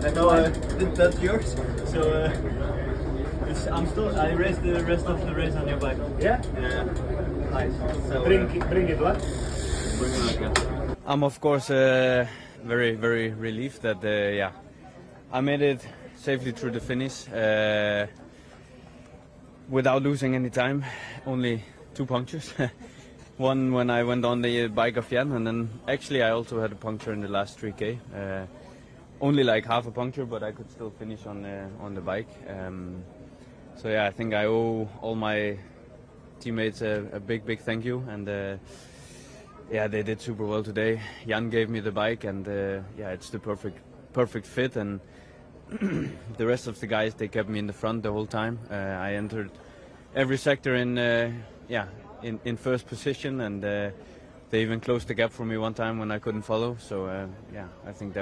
No, that's yours. So I raced the rest of the race on your bike. Yeah? Yeah. Nice. So Bring it back. I'm of course very relieved that I made it safely through the finish without losing any time. Only 2 punctures. One when I went on the bike of Jan, and then actually I also had a puncture in the last 3K. Only like half a puncture, but I could still finish on the bike. So yeah, I think I owe all my teammates a big thank you, and yeah, they did super well today. Jan gave me the bike, and yeah, it's the perfect fit, and the rest of the guys, they kept me in the front the whole time. I entered every sector in first position, and they even closed the gap for me one time when I couldn't follow. So yeah, I think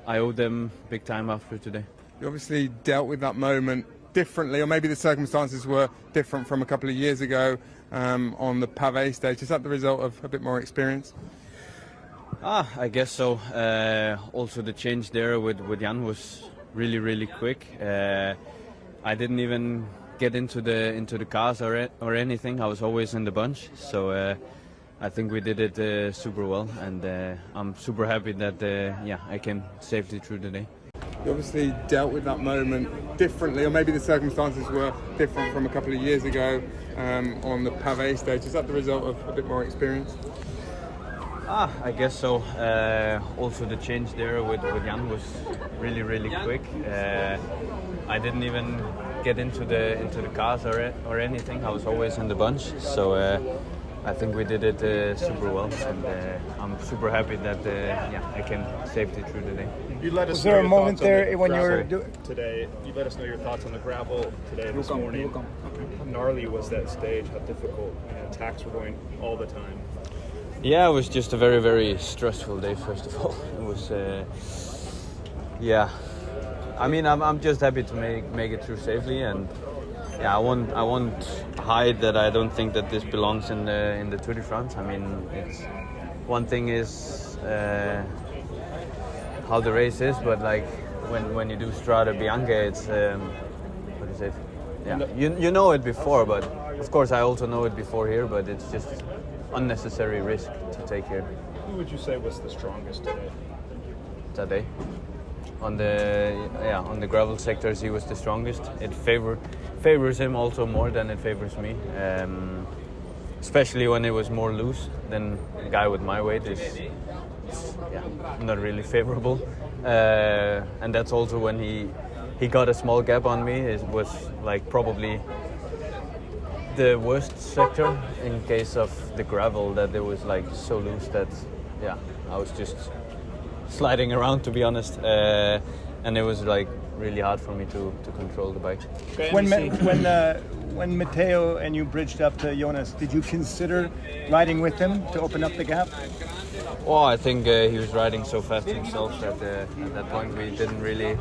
I owe them big time after today. You obviously dealt with that moment differently, or maybe the circumstances were different from a couple of years ago on the pavé stage. Is that the result of a bit more experience? I guess so. Also the change there with Jan was really quick. I didn't even get into the cars or anything. I was always in the bunch. So I think we did it super well, and I'm super happy that I came safely through the day. You obviously dealt with that moment differently, or maybe the circumstances were different from a couple of years ago on the pavé stage. Is that the result of a bit more experience? I guess so. Also the change there with Jan was really quick. I didn't even get into the cars or anything. I was always in the bunch. So I think we did it super well, and I'm super happy that I came safely through the day. You let us Was there a moment there when you were today? You let us know your thoughts on the gravel today this morning. How gnarly was that stage? How difficult? Attacks were going all the time. Yeah, it was just a very stressful day. First of all, it was I mean, I'm just happy to make it through safely, and yeah, I won't hide that I don't think that this belongs in the Tour de France. I mean, it's one thing is how the race is, but like when you do Strade Bianche, it's what is it? Yeah, you know it before, but of course I also know it before here, but it's just unnecessary risk to take here. Who would you say was the strongest today? On the gravel sectors, he was the strongest. It favors him also more than it favors me, especially when it was more loose. Then a guy with my weight is not really favorable, and that's also when he got a small gap on me. It was like probably the worst sector in case of the gravel, that it was like so loose that I was just sliding around, to be honest, and it was like really hard for me to control the bike. When Matteo and you bridged up to Jonas, did you consider riding with him to open up the gap? Well, I think he was riding so fast himself that at that point we didn't really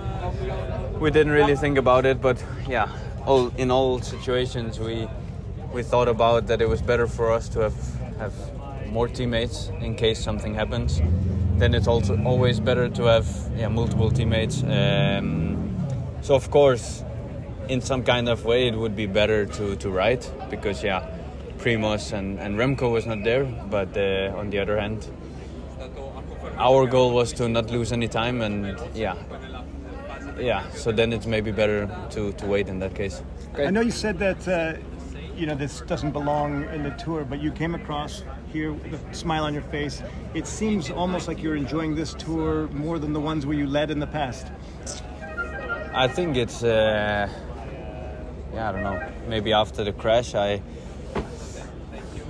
think about it. But yeah, in all situations we thought about that it was better for us to have more teammates in case something happens. Then it's also always better to have multiple teammates. So of course, in some kind of way, it would be better to ride, because Primoz and Remco was not there. But on the other hand, our goal was to not lose any time, and so then it's maybe better to wait in that case. Okay. I know you said that this doesn't belong in the Tour, but you came across here with a smile on your face. It seems almost like you're enjoying this Tour more than the ones where you led in the past. I think it's I don't know, maybe after the crash I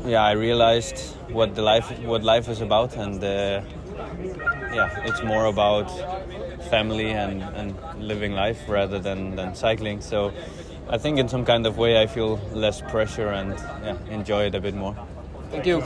realized what life is about, and it's more about family and living life rather than cycling. So I think in some kind of way I feel less pressure and enjoy it a bit more. Thank you.